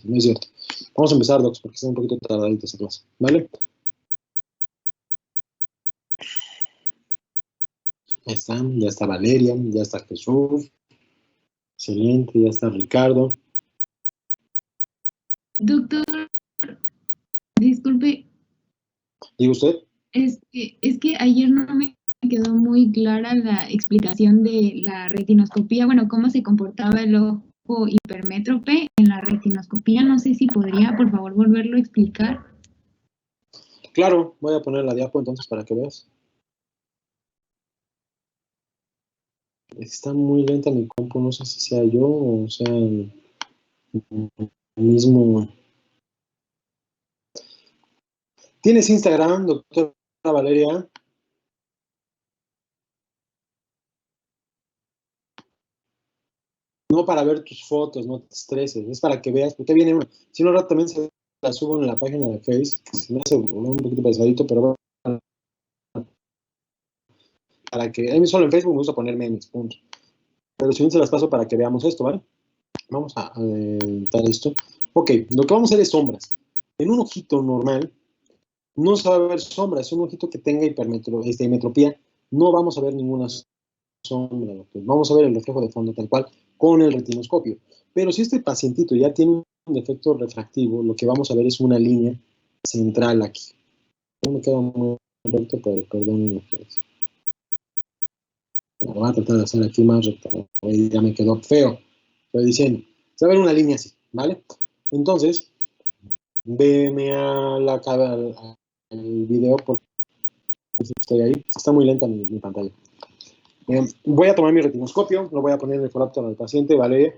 no es cierto. Vamos a empezar, Docs, porque está un poquito tardadita esa clase, ¿vale? Ahí están, ya está Valeria, ya está Jesús. Excelente, ya está Ricardo. Doctor, disculpe. ¿Diga usted? Es que ayer no me quedó muy clara la explicación de la retinoscopía, bueno, cómo se comportaba el ojo hipermétrope en la retinoscopía. No sé si podría, por favor, volverlo a explicar. Claro, voy a poner la diapo entonces para que veas. Está muy lenta mi compu, no sé si sea yo o sea el mismo. ¿Tienes Instagram, doctora Valeria? No para ver tus fotos, no te estreses, es para que veas, porque viene una. Si no, rato también se la subo en la página de Facebook, que se me hace un poquito pesadito, pero bueno, para que, a mí solo en Facebook me gusta poner memes, punto. Pero si bien se las paso para que veamos esto, ¿vale? Vamos a editar esto. Ok, lo que vamos a hacer es sombras. En un ojito normal, no se va a ver sombras, un ojito que tenga hipermetropía, no vamos a ver ninguna sombra, doctor. Vamos a ver el reflejo de fondo tal cual con el retinoscopio. Pero si este pacientito ya tiene un defecto refractivo, lo que vamos a ver es una línea central aquí. No me queda muy recto, pero perdónenme ustedes. Lo voy a tratar de hacer aquí más recto. Ahí ya me quedó feo. Estoy diciendo. Se va a ver una línea así, ¿vale? Entonces, veme al video porque estoy ahí. Está muy lenta mi pantalla. Voy a tomar mi retinoscopio, lo voy a poner en el foráptero al paciente, ¿vale?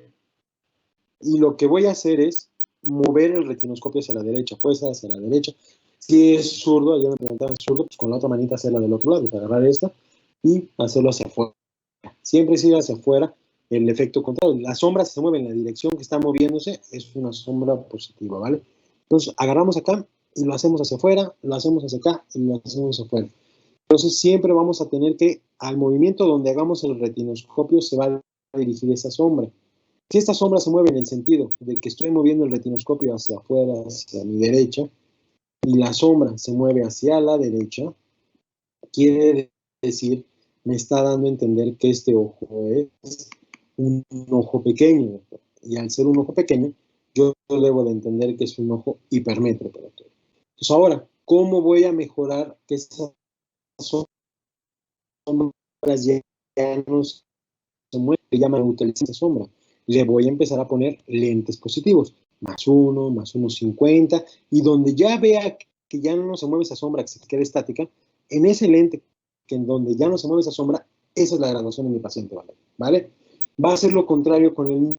Y lo que voy a hacer es mover el retinoscopio hacia la derecha, puede ser hacia la derecha. Si es zurdo, ayer me preguntaban zurdo, pues con la otra manita hacerla del otro lado, agarrar esta y hacerlo hacia afuera. Siempre si hacia afuera, el efecto contrario. La sombra se mueve en la dirección que está moviéndose, es una sombra positiva, ¿vale? Entonces agarramos acá y lo hacemos hacia afuera, lo hacemos hacia acá y lo hacemos hacia afuera. Entonces siempre vamos a tener que, al movimiento donde hagamos el retinoscopio, se va a dirigir esa sombra. Si esta sombra se mueve en el sentido de que estoy moviendo el retinoscopio hacia afuera, hacia mi derecha, y la sombra se mueve hacia la derecha, quiere decir, me está dando a entender que este ojo es un ojo pequeño. Y al ser un ojo pequeño, yo debo de entender que es un ojo hipermétrope. Entonces ahora, ¿cómo voy a mejorar que esas sombras ya no se mueven? Se llama utilizar esa sombra. Le voy a empezar a poner lentes positivos, +1, +1.50, y donde ya vea que ya no se mueve esa sombra, que se quede estática, en ese lente, que en donde ya no se mueve esa sombra, esa es la graduación de mi paciente, ¿vale? Va a ser lo contrario con el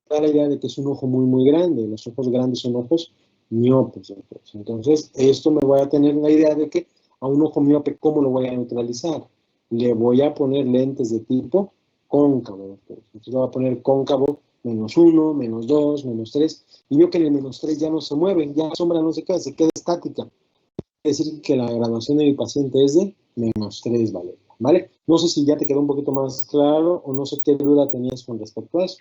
da la idea de que es un ojo muy, muy grande. Los ojos grandes son ojos miopes. Entonces, esto me voy a tener la idea de que a un ojo miope, ¿cómo lo voy a neutralizar? Le voy a poner lentes de tipo cóncavo. Entonces, le voy a poner cóncavo -1, -2, -3. Y veo que en el -3 ya no se mueve, ya la sombra no se queda estática. Quiere decir que la graduación de mi paciente es de -3, ¿vale? No sé si ya te quedó un poquito más claro o no sé qué duda tenías con respecto a eso.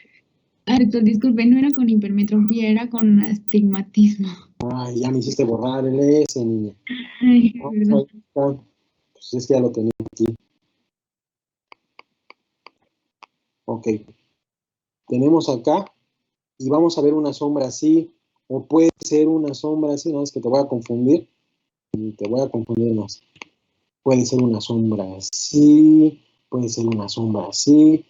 Doctor, disculpe, no era con hipermetropía, era con astigmatismo. Ay, ya me hiciste borrar el S, niña. Ay, No, perdón. pues es que ya lo tenía aquí. Ok. Tenemos acá y vamos a ver una sombra así, o puede ser una sombra así, no, es que te voy a confundir y te voy a confundir más. Puede ser una sombra así, puede ser una sombra así.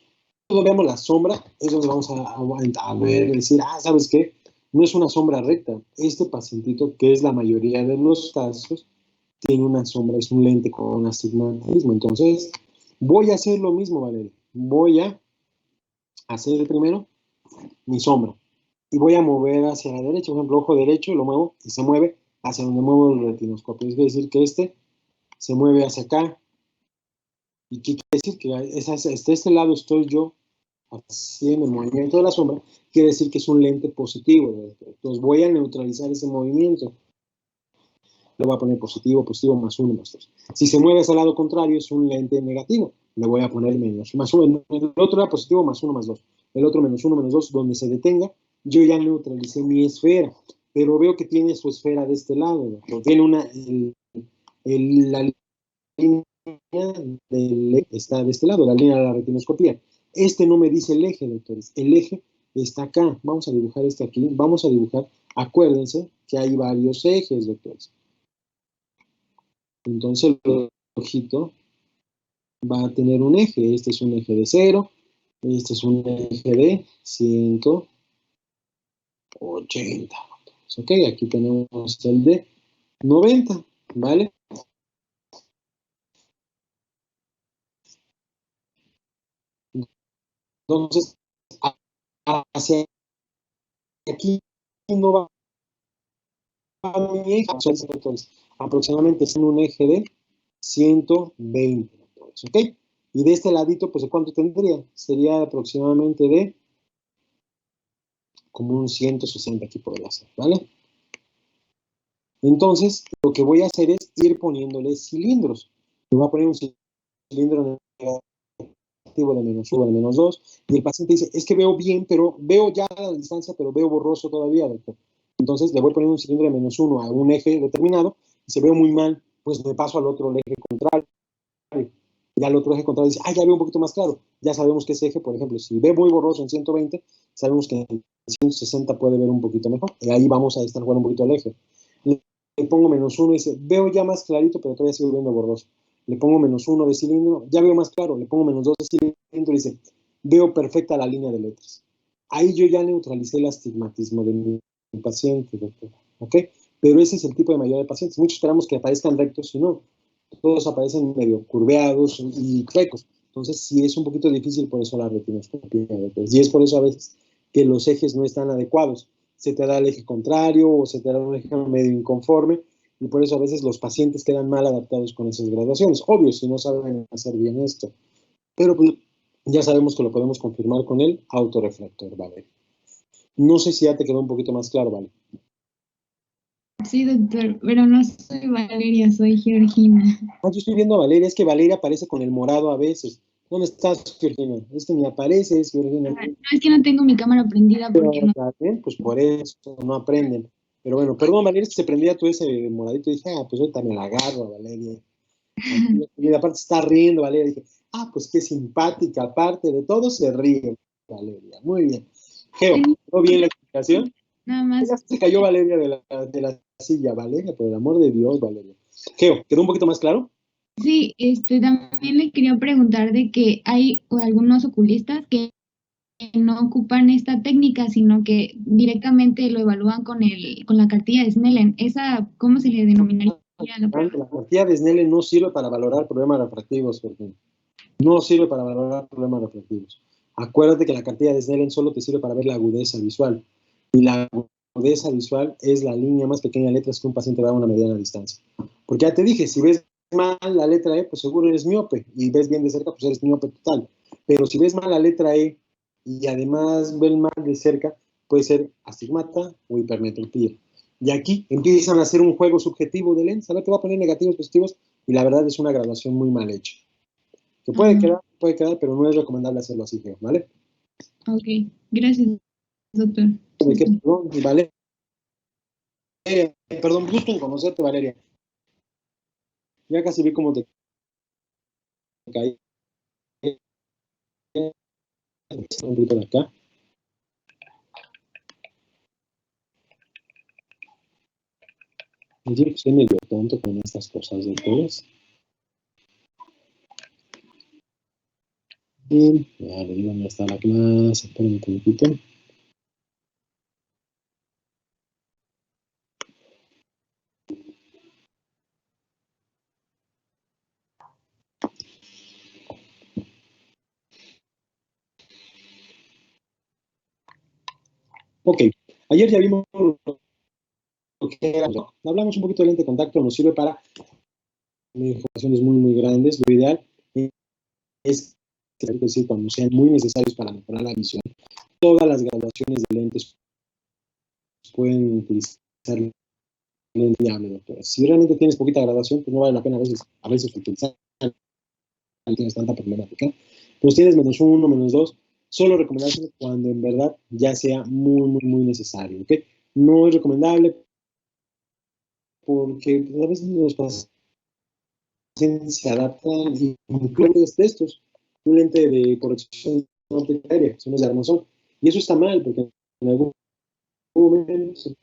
Cuando vemos la sombra, es donde vamos a ver, decir, ¿sabes qué? No es una sombra recta. Este pacientito, que es la mayoría de los casos, tiene una sombra, es un lente con astigmatismo. Entonces, voy a hacer lo mismo, Valeria. Voy a hacer primero mi sombra y voy a mover hacia la derecha. Por ejemplo, ojo derecho, lo muevo y se mueve hacia donde muevo el retinoscopio. Es decir, que este se mueve hacia acá. ¿Y qué quiere decir? Que de este lado estoy yo haciendo el movimiento de la sombra. Quiere decir que es un lente positivo. Entonces voy a neutralizar ese movimiento. le voy a poner positivo, positivo, más 1, más 2. Si se mueve hacia el lado contrario, es un lente negativo, le voy a poner menos, más 1. El otro era positivo, más 1, más 2. El otro menos 1, menos 2, donde se detenga, yo ya neutralicé mi esfera, pero veo que tiene su esfera de este lado, doctor. Tiene la línea está de este lado, la línea de la retinoscopía. Este no me dice el eje, doctores. El eje está acá. Vamos a dibujar este aquí. Vamos a dibujar. Acuérdense que hay varios ejes, doctores. Entonces el ojito va a tener un eje. Este es un eje de 0. Este es un eje de 180. Ok, aquí tenemos el de 90, ¿vale? Entonces, hacia aquí no va a mi eje, entonces, aproximadamente es un eje de 120, ¿ok? Y de este ladito, pues, ¿cuánto tendría? Sería aproximadamente de como un 160 aquí podría ser, ¿vale? Entonces, lo que voy a hacer es ir poniéndole cilindros. Le voy a poner un cilindro negativo de menos 1, de menos 2, y el paciente dice, es que veo bien, pero veo ya a la distancia, pero veo borroso todavía, doctor. Entonces, le voy poniendo un cilindro de menos 1 a un eje determinado, y se ve muy mal, pues me paso al otro eje contrario. Y al otro eje contrario dice, ya veo un poquito más claro. Ya sabemos que ese eje, por ejemplo, si ve muy borroso en 120, sabemos que en 160 puede ver un poquito mejor. Y ahí vamos a estar jugando un poquito al eje. Le pongo menos 1 y dice, veo ya más clarito, pero todavía sigo viendo borroso. Le pongo menos 1 de cilindro, ya veo más claro. Le pongo menos 2 de cilindro y dice, veo perfecta la línea de letras. Ahí yo ya neutralicé el astigmatismo de mi paciente, doctor. ¿Ok? Pero ese es el tipo de mayoría de pacientes. Muchos esperamos que aparezcan rectos y no. Todos aparecen medio curveados y rectos. Entonces, sí es un poquito difícil por eso la retinoscopía. Y es por eso a veces que los ejes no están adecuados. Se te da el eje contrario o se te da un eje medio inconforme y por eso a veces los pacientes quedan mal adaptados con esas graduaciones. Obvio, si no saben hacer bien esto. Pero pues, ya sabemos que lo podemos confirmar con el autorrefractor, ¿vale? No sé si ya te quedó un poquito más claro, ¿vale? Sí, doctor, pero no soy Valeria, soy Georgina. Yo estoy viendo a Valeria, es que Valeria aparece con el morado a veces. ¿Dónde estás, Georgina? Es que ni apareces, Georgina. No, es que no tengo mi cámara prendida porque no. Pues por eso no aprenden. Pero bueno, perdón, Valeria, es que se prendía tú ese moradito y dije, pues ahorita me la agarro a Valeria. Y aparte está riendo, Valeria. Dije, pues qué simpática, aparte de todo se ríe, Valeria. Muy bien. Geo, ¿todo bien la explicación? Nada más. Ya se cayó Valeria de la silla, Valeria, por el amor de Dios, Valeria. Geo, ¿quedó un poquito más claro? Sí, también le quería preguntar de que hay algunos oculistas que no ocupan esta técnica, sino que directamente lo evalúan con la cartilla de Snellen. ¿Esa cómo se le denominaría la prueba? La cartilla de Snellen no sirve para valorar problemas refractivos, Georgina. No sirve para valorar problemas reflectivos. Acuérdate que la cartilla de Snellen solo te sirve para ver la agudeza visual. Y la agudeza visual es la línea más pequeña de letras que un paciente va a una mediana distancia. Porque ya te dije, si ves mal la letra E, pues seguro eres miope. Y ves bien de cerca, pues eres miope total. Pero si ves mal la letra E y además ves mal de cerca, puede ser astigmata o hipermetropía. Y aquí empiezan a hacer un juego subjetivo de lentes. A ver, te va a poner negativos, positivos, y la verdad es una graduación muy mal hecha. Que puede quedar, pero no es recomendable hacerlo así, ¿vale? Ok, gracias, doctor. Perdón, Valeria, perdón, gusto en conocerte, Valeria. Ya casi vi cómo te caí. Un poquito de acá. Yo soy medio tonto con estas cosas de todos. Y ya le digo dónde está la clase, esperen un poquito. Ok, ayer ya vimos lo que era. Hablamos un poquito de lente de contacto, nos sirve para informaciones muy, muy grandes. Lo ideal es decir, cuando sean muy necesarios para mejorar la visión. Todas las graduaciones de lentes pueden utilizar lente viable, doctora. Si realmente tienes poquita graduación, pues no vale la pena a veces utilizar, no tienes tanta problemática. Pues tienes -1, -2, solo recomendárselo cuando en verdad ya sea muy necesario, ¿ok? No es recomendable porque pues, a veces los pacientes se adaptan y incluyen estos, un lente de corrección óptica aérea, son los de armazón. Y eso está mal porque en algún momento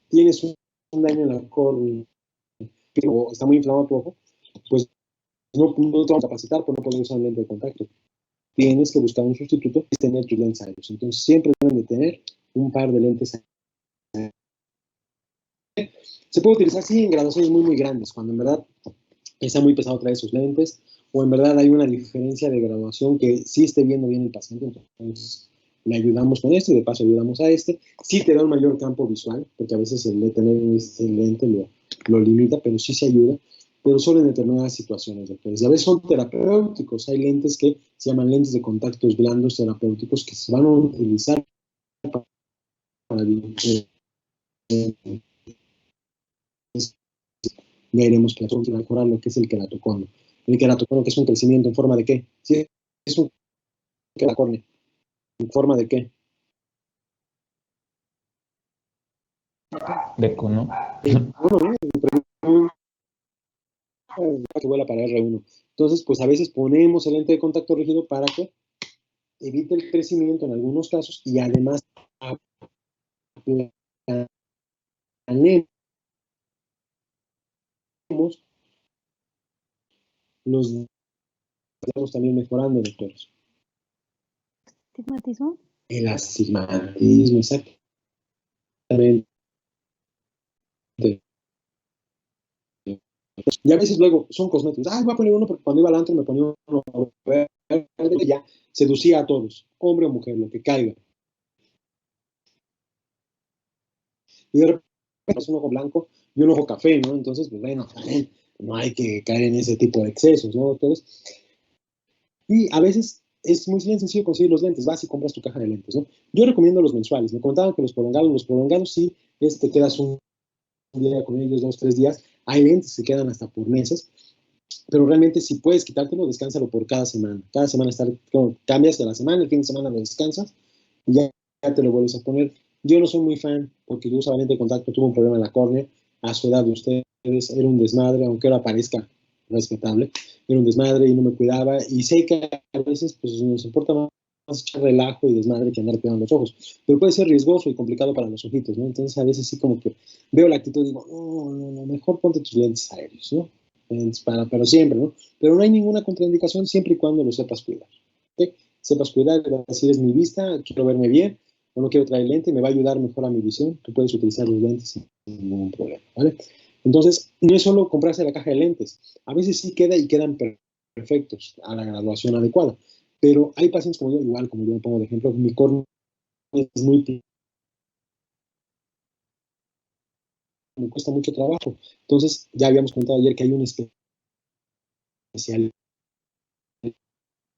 tienes un daño en la córnea o está muy inflamado tu ojo, pues no te vamos a capacitar por no poder usar un lente de contacto. Tienes que buscar un sustituto y tener tus lentes aéreos. Entonces siempre deben de tener un par de lentes aéreos. Se puede utilizar, sí, en graduaciones muy grandes, cuando en verdad está muy pesado traer esos lentes, o en verdad hay una diferencia de graduación que sí esté viendo bien el paciente, entonces le ayudamos con esto y de paso ayudamos a este. Sí te da un mayor campo visual, porque a veces el de tener este lente lo limita, pero sí se ayuda, pero solo en determinadas situaciones, doctores. Y a veces son terapéuticos, hay lentes que se llaman lentes de contactos blandos terapéuticos que se van a utilizar para ya iremos a mejorar lo que es el queratocono. El queratocono, que es un crecimiento en forma de qué? Sí, es un queratocono. ¿En forma de qué? De cono. Que vuela para R1. Entonces, pues a veces ponemos el lente de contacto rígido para que evite el crecimiento en algunos casos y además aplanemos los estamos también mejorando, doctores. ¿Astigmatismo? El astigmatismo, exactamente. Y a veces luego son cosméticos. Ah, voy a poner uno porque cuando iba al antro me ponía uno verde y ya seducía a todos, hombre o mujer, lo que caiga. Y de repente es un ojo blanco y un ojo café, ¿no? Entonces, pues bueno, también no hay que caer en ese tipo de excesos, ¿no, doctores? Y a veces es muy sencillo conseguir los lentes, vas y compras tu caja de lentes, ¿no? Yo recomiendo los mensuales, me comentaban que los prolongados sí, te quedas un día con ellos, 2, 3 días, hay lentes que quedan hasta por meses, pero realmente si puedes quitártelo, descánsalo por cada semana cambias de la semana, el fin de semana lo descansas y ya te lo vuelves a poner. Yo no soy muy fan porque yo usaba lente de contacto, tuve un problema en la córnea, a su edad de ustedes, era un desmadre, aunque ahora parezca respetable, era un desmadre y no me cuidaba, y sé que a veces pues nos importa más echar relajo y desmadre que andar pegando los ojos, pero puede ser riesgoso y complicado para los ojitos, ¿no? Entonces a veces sí como que veo la actitud y digo, no, mejor ponte tus lentes aéreos, ¿no? Pero siempre, ¿no? Pero no hay ninguna contraindicación siempre y cuando lo sepas cuidar, ¿ok? Sepas cuidar, decir, es mi vista, quiero verme bien, o no quiero traer lente, me va a ayudar mejor a mi visión, tú puedes utilizar los lentes sin ningún problema, ¿vale? Entonces, no es solo comprarse la caja de lentes, a veces sí quedan perfectos a la graduación adecuada, pero hay pacientes como yo, igual como yo me pongo de ejemplo, mi córnea es muy, me cuesta mucho trabajo, entonces ya habíamos comentado ayer que hay un especial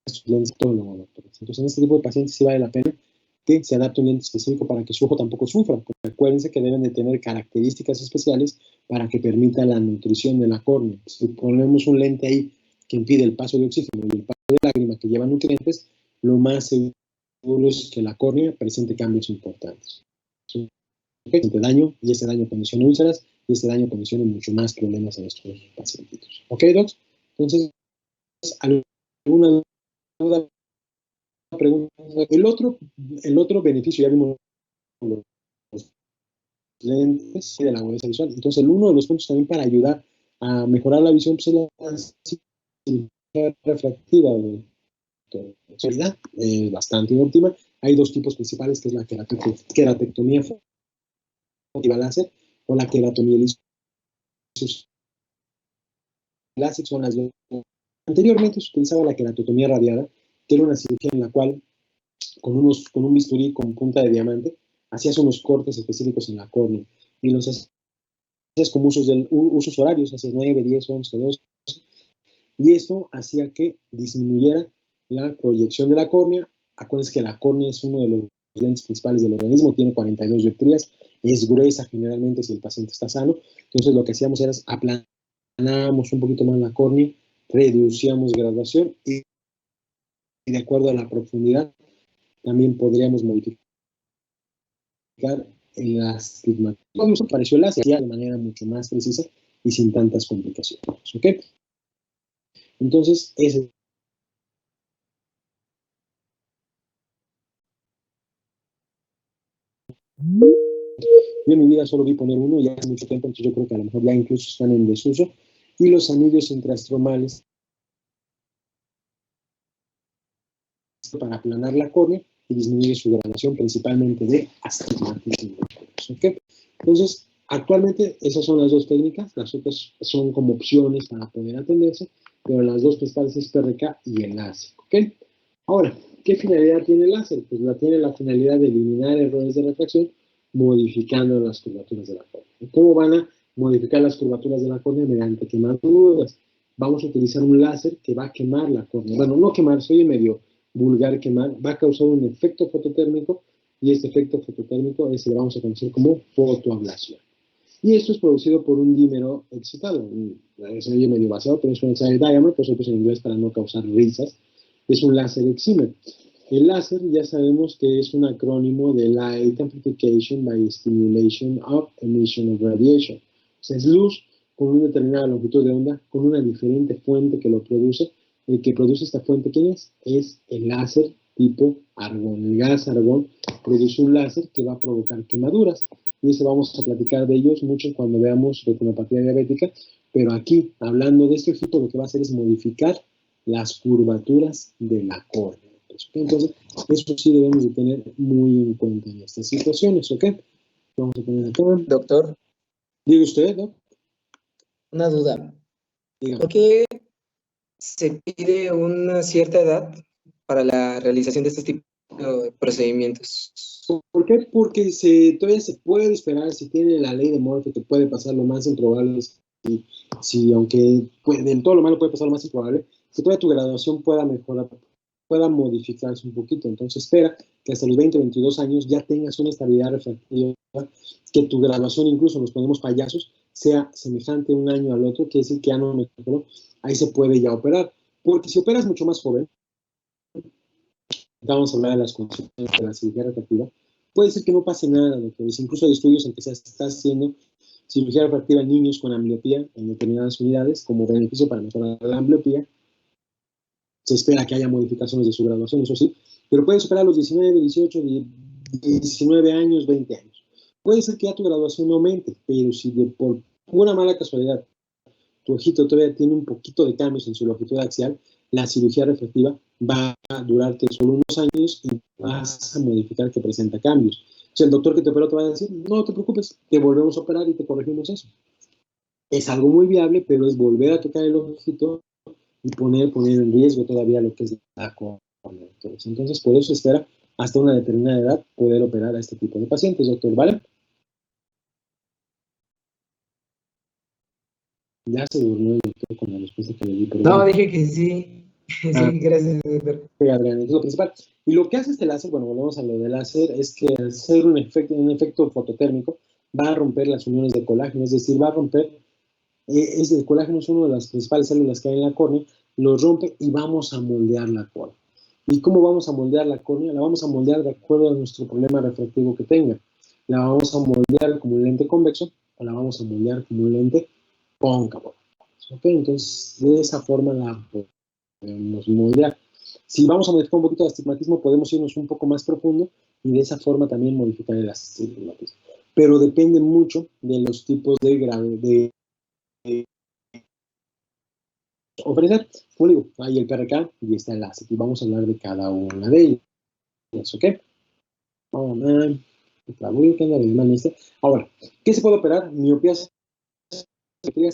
entonces, en este tipo de pacientes sí vale la pena que se adapte un lente específico para que su ojo tampoco sufra. Porque acuérdense que deben de tener características especiales para que permita la nutrición de la córnea. Si ponemos un lente ahí que impide el paso de oxígeno y el paso de lágrima que lleva nutrientes, lo más seguro es que la córnea presente cambios importantes. ¿Okay? Daño, y ese daño condiciona úlceras, y ese daño condiciona mucho más problemas en estos pacientitos. ¿Ok, docs? Entonces, ¿alguna duda? Pregunta. El otro beneficio, ya vimos los lentes de la agudeza visual. Entonces, uno de los puntos también para ayudar a mejorar la visión pues, es la cirugía refractiva de calidad, bastante óptima. Hay dos tipos principales, que es la queratectomía furtiva láser o la queratomía láser. Son las dos. Anteriormente se utilizaba la queratotomía radiada, que era una cirugía en la cual con un bisturí con punta de diamante, hacías unos cortes específicos en la córnea y los hacías como usos horarios, hacías 9, 10, 11, 12, y esto hacía que disminuyera la proyección de la córnea. Acuérdense que la córnea es uno de los lentes principales del organismo, tiene 42 dioptrías, es gruesa generalmente si el paciente está sano. Entonces lo que hacíamos era aplanábamos un poquito más la córnea, reducíamos graduación y de acuerdo a la profundidad también podríamos modificar el astigmatismo. Eso pareció la de manera mucho más precisa y sin tantas complicaciones. ¿Ok? Entonces, ese yo en mi vida solo vi poner uno y hace mucho tiempo, entonces yo creo que a lo mejor ya incluso están en desuso. Y los anillos intrastromales para aplanar la córnea y disminuir su graduación principalmente de astigmatismo. ¿Okay? Entonces, actualmente esas son las dos técnicas, las otras son como opciones para poder atenderse, pero las dos principales es PRK y el láser. ¿Okay? Ahora, ¿qué finalidad tiene el láser? Pues tiene la finalidad de eliminar errores de refracción modificando las curvaturas de la córnea. ¿Cómo van a modificar las curvaturas de la córnea? Mediante quemaduras. Vamos a utilizar un láser que va a quemar la córnea. Bueno, no quemar, soy medio vulgar quemar, va a causar un efecto fototérmico y este efecto fototérmico le vamos a conocer como fotoablación. Y esto es producido por un dímero excitado. Es medio basado, pero es un excited diamer, por supuesto en inglés para no causar risas. Es un láser excimer. El láser ya sabemos que es un acrónimo de Light Amplification by Stimulation of Emission of Radiation. O sea, es luz con una determinada longitud de onda, con una diferente fuente que lo produce. El que produce esta fuente, ¿quién es? Es el láser tipo argón. El gas argón produce un láser que va a provocar quemaduras. Y eso vamos a platicar de ellos mucho cuando veamos retinopatía diabética. Pero aquí, hablando de este ojito, lo que va a hacer es modificar las curvaturas de la córnea. Entonces, eso sí debemos de tener muy en cuenta en estas situaciones, ¿ok? Vamos a poner acá. Doctor. Diga usted, ¿no? Una duda. ¿Por qué se pide una cierta edad para la realización de este tipo de procedimientos? ¿Por qué? Porque todavía se puede esperar, si tiene la ley de Murphy, que puede pasar lo más improbable, si aunque en todo lo malo puede pasar lo más improbable, que todavía tu graduación pueda mejorar, pueda modificarse un poquito. Entonces espera que hasta los 20, 22 años ya tengas una estabilidad refractiva, que tu graduación, incluso nos ponemos payasos, sea semejante un año al otro, que es decir que ya no mejoró, ahí se puede ya operar. Porque si operas mucho más joven, vamos a hablar de las consecuencias de la cirugía refractiva, puede ser que no pase nada, doctores. Incluso hay estudios en que se está haciendo cirugía refractiva en niños con ambliopía en determinadas unidades como beneficio para mejorar la ambliopía. Se espera que haya modificaciones de su graduación, eso sí, pero puede superar los 19, 18, 19 años, 20 años. Puede ser que ya tu graduación aumente, pero si por una mala casualidad tu ojito todavía tiene un poquito de cambios en su longitud axial, la cirugía refractiva va a durarte solo unos años y vas a modificar que presenta cambios. O sea, el doctor que te operó te va a decir, no te preocupes, te volvemos a operar y te corregimos eso. Es algo muy viable, pero es volver a tocar el ojito y poner en riesgo todavía lo que es la córnea. Entonces, por eso espera hasta una determinada edad poder operar a este tipo de pacientes, doctor, ¿vale? Ya se durmió el doctor con la respuesta que le di. No, bueno. Dije que sí. Sí, gracias, doctor. Adrián, es lo principal. Y lo que hace este láser, bueno, volvemos a lo del láser, es que al ser un efecto fototérmico, va a romper las uniones de colágeno, es decir, va a romper, el colágeno es una de las principales células que hay en la córnea, lo rompe y vamos a moldear la córnea. ¿Y cómo vamos a moldear la córnea? La vamos a moldear de acuerdo a nuestro problema refractivo que tenga. La vamos a moldear como un lente convexo o la vamos a moldear como un lente cóncavo. ¿Ok? Entonces, de esa forma la podemos moldear. Si vamos a modificar un poquito el astigmatismo, podemos irnos un poco más profundo y de esa forma también modificar el astigmatismo. Pero depende mucho de los tipos de grado de ofrecer. Como digo, hay el PRK y está el láser. Y vamos a hablar de cada una de ellas. ¿Ok? Ahora, ¿qué se puede operar? Miopías,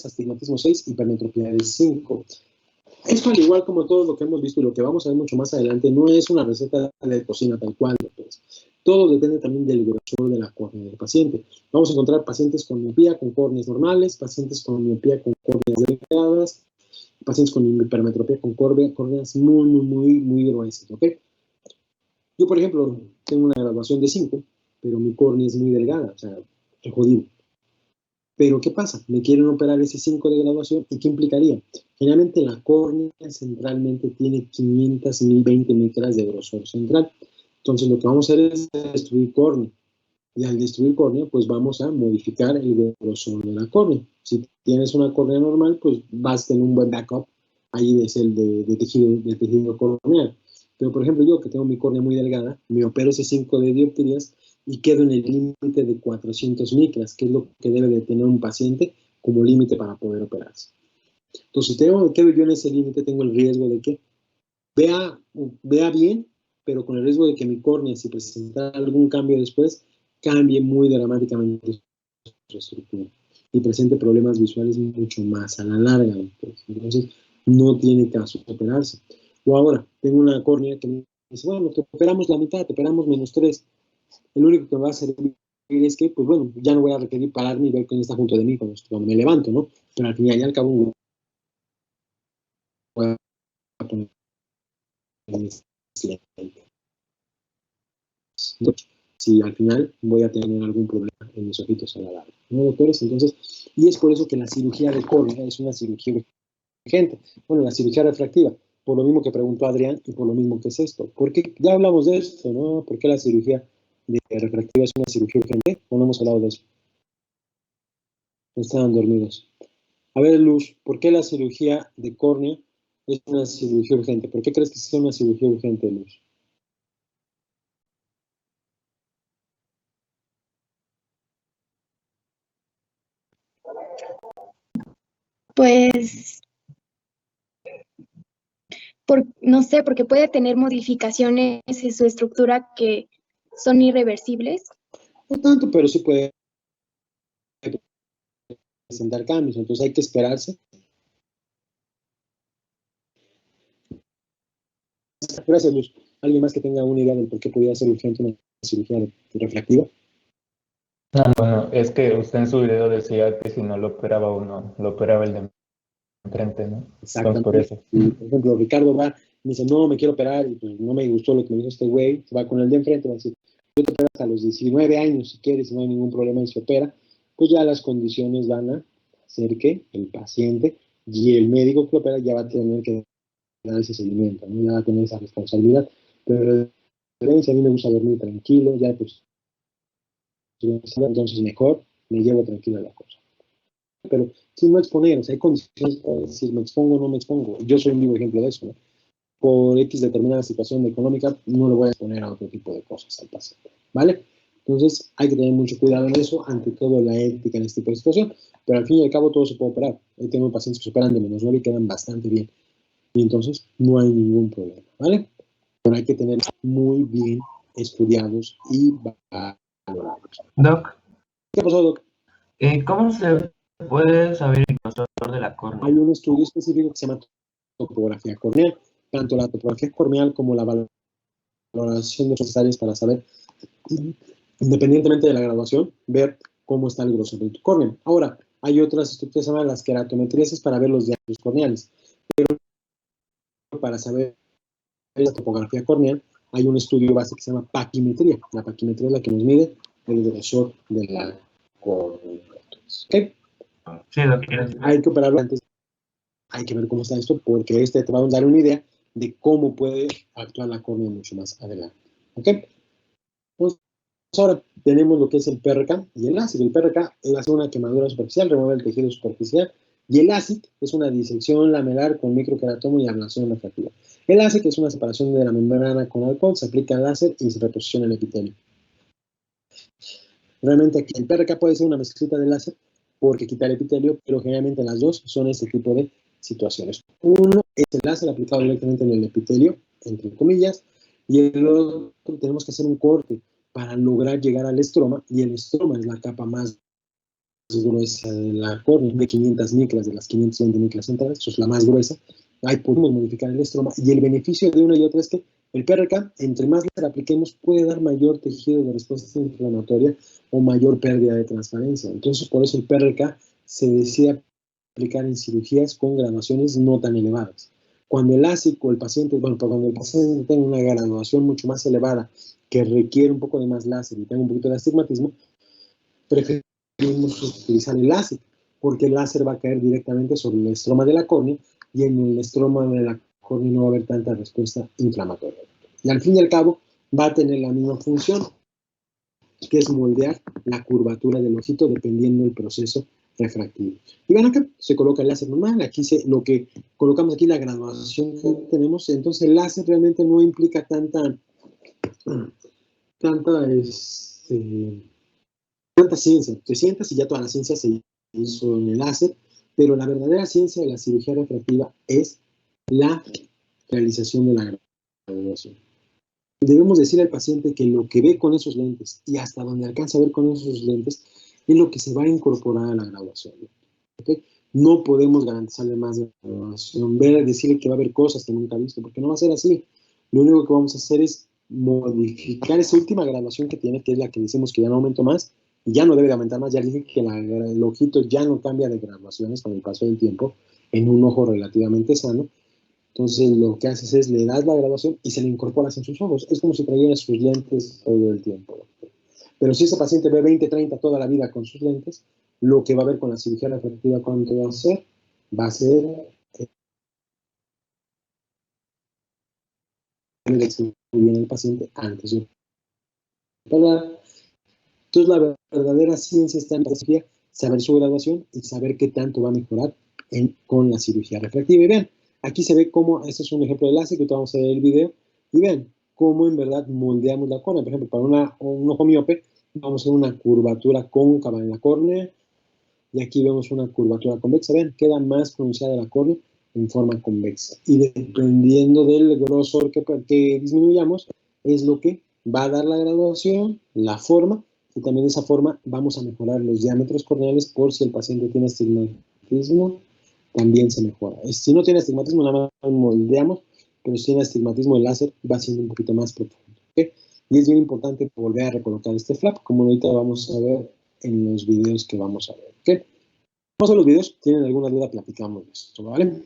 astigmatismo 6, hipermetropía de 5. Esto, al igual como todo lo que hemos visto y lo que vamos a ver mucho más adelante, no es una receta de cocina tal cual. Pues. Todo depende también del grosor de la córnea del paciente. Vamos a encontrar pacientes con miopía con córneas normales, pacientes con miopía con córneas delgadas, pacientes con hipermetropía con córneas muy gruesas. ¿Okay? Yo, por ejemplo, tengo una graduación de 5, pero mi córnea es muy delgada. O sea, jodido. Pero ¿qué pasa? Me quieren operar ese 5 de graduación, ¿y qué implicaría? Generalmente la córnea centralmente tiene 500, 1020 micras de grosor central. Entonces lo que vamos a hacer es destruir córnea. Y al destruir córnea, pues vamos a modificar el grosor de la córnea. Si tienes una córnea normal, pues vas a tener un buen backup ahí de tejido córneal. Pero, por ejemplo, yo que tengo mi córnea muy delgada, me opero ese 5 de dioptrías y quedo en el límite de 400 micras, que es lo que debe de tener un paciente como límite para poder operarse. Entonces, quedo yo en ese límite, tengo el riesgo de que vea bien, pero con el riesgo de que mi córnea, si presenta algún cambio después, cambie muy dramáticamente su estructura y presente problemas visuales mucho más a la larga. Entonces, no tiene caso operarse. O ahora, tengo una córnea que me dice, bueno, te operamos la mitad, te operamos -3. El único que me va a servir es que, pues bueno, ya no voy a requerir pararme y ver quién está junto de mí cuando me levanto, ¿no? Pero al final y al cabo voy a poner si al final voy a tener algún problema en mis ojitos a la larga, ¿no, doctores? Entonces, y es por eso que la cirugía de córnea es una cirugía urgente. Bueno, la cirugía refractiva, por lo mismo que preguntó Adrián y por lo mismo que es esto. Porque ya hablamos de esto, ¿no? ¿Por qué la cirugía de refractiva es una cirugía urgente? ¿O no hemos hablado de eso? Estaban dormidos. A ver, Luz, ¿por qué la cirugía de córnea es una cirugía urgente? ¿Por qué crees que es una cirugía urgente, Luz? Pues, no sé, porque puede tener modificaciones en su estructura que son irreversibles. No tanto, pero sí puede presentar cambios, entonces hay que esperarse. Gracias, Luz. ¿Alguien más que tenga una idea del por qué podría ser urgente una cirugía refractiva? No, bueno, es que usted en su video decía que si no lo operaba uno, lo operaba el de enfrente, ¿no? Exactamente. Por eso. Y, por ejemplo, Ricardo va y me dice, no, me quiero operar, y pues no me gustó lo que me dijo este güey, se va con el de enfrente, va a decir, yo te operas a los 19 años si quieres, no hay ningún problema y se opera, pues ya las condiciones van a hacer que el paciente y el médico que lo opera ya va a tener que dar ese seguimiento, ¿no? Ya va a tener esa responsabilidad. Pero a mí me gusta dormir tranquilo, ya pues, entonces mejor me llevo tranquila la cosa. Pero sin no exponer, o sea, hay condiciones para decir, me expongo o no me expongo. Yo soy un vivo ejemplo de eso, ¿no? Por X determinada situación económica, no le voy a exponer a otro tipo de cosas al paciente, ¿vale? Entonces, hay que tener mucho cuidado en eso, ante todo la ética en este tipo de situación, pero al fin y al cabo todo se puede operar. He tenido pacientes que se operan de -9 y quedan bastante bien, y entonces no hay ningún problema, ¿vale? Pero hay que tener muy bien estudiados y valorados. Doc, ¿Qué pasó, Doc? ¿cómo se puede saber el grosor de la córnea? Hay un estudio específico que se llama topografía corneal. Tanto la topografía corneal como la valoración de los necesarias para saber, independientemente de la graduación, ver cómo está el grosor de tu córnea. Ahora, hay otras estructuras que se llaman las queratometrías para ver los diámetros corneales. Pero para saber la topografía corneal, hay un estudio base que se llama paquimetría. La paquimetría es la que nos mide el grosor de la córnea. ¿Okay? Sí, lo que quieres. Hay que operarlo antes. Hay que ver cómo está esto, porque te va a dar una idea de cómo puede actuar la córnea mucho más adelante. ¿Ok? Entonces, ahora tenemos lo que es el PRK y el LASIK. El PRK hace una quemadura superficial, remueve el tejido superficial, y el LASIK es una disección lamelar con microqueratomo y ablación refractiva. El LASIK es una separación de la membrana con alcohol, se aplica el láser y se reposiciona el epitelio. Realmente aquí el PRK puede ser una mezclita de láser porque quita el epitelio, pero generalmente las dos son este tipo de situaciones. Uno es el láser aplicado directamente en el epitelio, entre comillas, y el otro tenemos que hacer un corte para lograr llegar al estroma, y el estroma es la capa más gruesa de la córnea, de 500 micras, de las 520 micras centrales, eso es la más gruesa. Ahí podemos modificar el estroma, y el beneficio de una y otra es que el PRK, entre más láser apliquemos, puede dar mayor tejido de respuesta inflamatoria o mayor pérdida de transparencia. Entonces, por eso el PRK se decide aplicar en cirugías con graduaciones no tan elevadas. Cuando el LASIK o el paciente, cuando el paciente tenga una graduación mucho más elevada, que requiere un poco de más láser y tenga un poquito de astigmatismo, preferimos podemos utilizar el láser, porque el láser va a caer directamente sobre el estroma de la córnea y en el estroma de la córnea no va a haber tanta respuesta inflamatoria. Y al fin y al cabo va a tener la misma función, que es moldear la curvatura del ojito dependiendo del proceso refractivo. Y bueno, acá se coloca el láser normal, aquí lo que colocamos aquí, la graduación que tenemos, entonces el láser realmente no implica tanta ciencia. Te sientas y ya toda la ciencia se hizo en el láser, pero la verdadera ciencia de la cirugía refractiva es la realización de la graduación. Debemos decir al paciente que lo que ve con esos lentes y hasta donde alcanza a ver con esos lentes es lo que se va a incorporar a la graduación. ¿Okay? No podemos garantizarle más graduación, decirle que va a haber cosas que nunca ha visto, porque no va a ser así. Lo único que vamos a hacer es modificar esa última graduación que tiene, que es la que decimos que ya no aumentó más, y ya no debe de aumentar más. Ya dije que el ojito ya no cambia de graduaciones con el paso del tiempo en un ojo relativamente sano. Entonces lo que haces es le das la graduación y se le incorporas en sus ojos. Es como si trajera sus lentes todo el tiempo. Pero si ese paciente ve 20, 30 toda la vida con sus lentes, lo que va a ver con la cirugía refractiva, ¿cuánto va a ser? Va a ser bien el paciente antes de operar. Entonces la verdadera ciencia está en la cirugía, saber su graduación y saber qué tanto va a mejorar con la cirugía refractiva. Y vean, aquí se ve cómo, este es un ejemplo de láser, que vamos a ver el video, y vean cómo en verdad moldeamos la córnea. Por ejemplo, para un ojo miope, vamos a hacer una curvatura cóncava en la córnea, y aquí vemos una curvatura convexa. Vean, queda más pronunciada la córnea en forma convexa. Y dependiendo del grosor que disminuyamos, es lo que va a dar la graduación, la forma, y también de esa forma vamos a mejorar los diámetros corneales por si el paciente tiene astigmatismo, también se mejora. Si no tiene astigmatismo, nada más moldeamos, pero si tiene astigmatismo, el láser va siendo un poquito más profundo. ¿Okay? Y es bien importante volver a recolocar este flap, como ahorita vamos a ver en los videos que vamos a ver. ¿Okay? Vamos a los videos. ¿Tienen alguna duda? Platicamos de esto, ¿vale?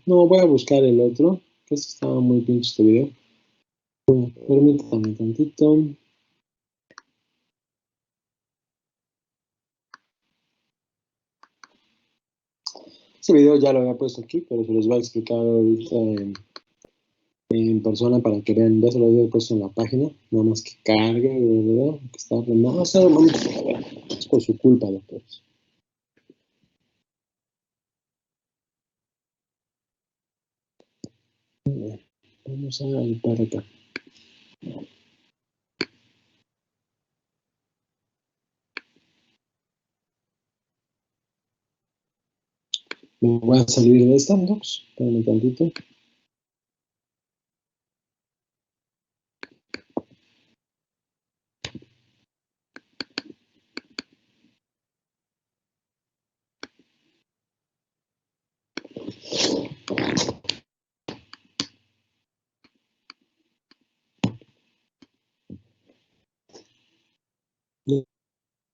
No, voy a buscar el otro, que estaba muy pinche este video. Permítanme tantito. Ese video ya lo había puesto aquí, pero se los voy a explicar ahorita en persona para que vean. Ya se lo había puesto en la página, nada más que cargue, ¿verdad? Que está vamos a ver. Es por su culpa, doctores. Vamos a ir para acá. Me voy a salir de Standox. Espérame tantito.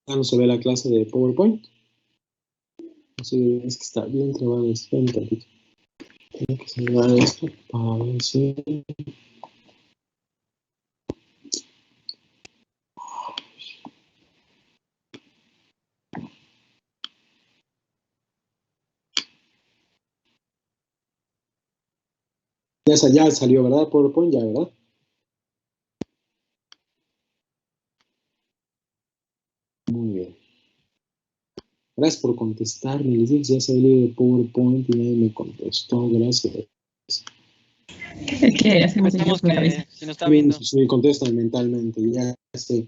Ya no se ve la clase de PowerPoint. Así es que está bien trabado. Espérame tantito. Tengo que cerrar esto para ver si... Ya salió, ¿verdad? PowerPoint, ya, ¿verdad? Muy bien. Gracias por contestarme. Les dije que ya salió de PowerPoint y nadie me contestó. Gracias. Es que hacemos ellos con la cabeza. Si no está viendo. Sí, contestan mentalmente. Ya sé.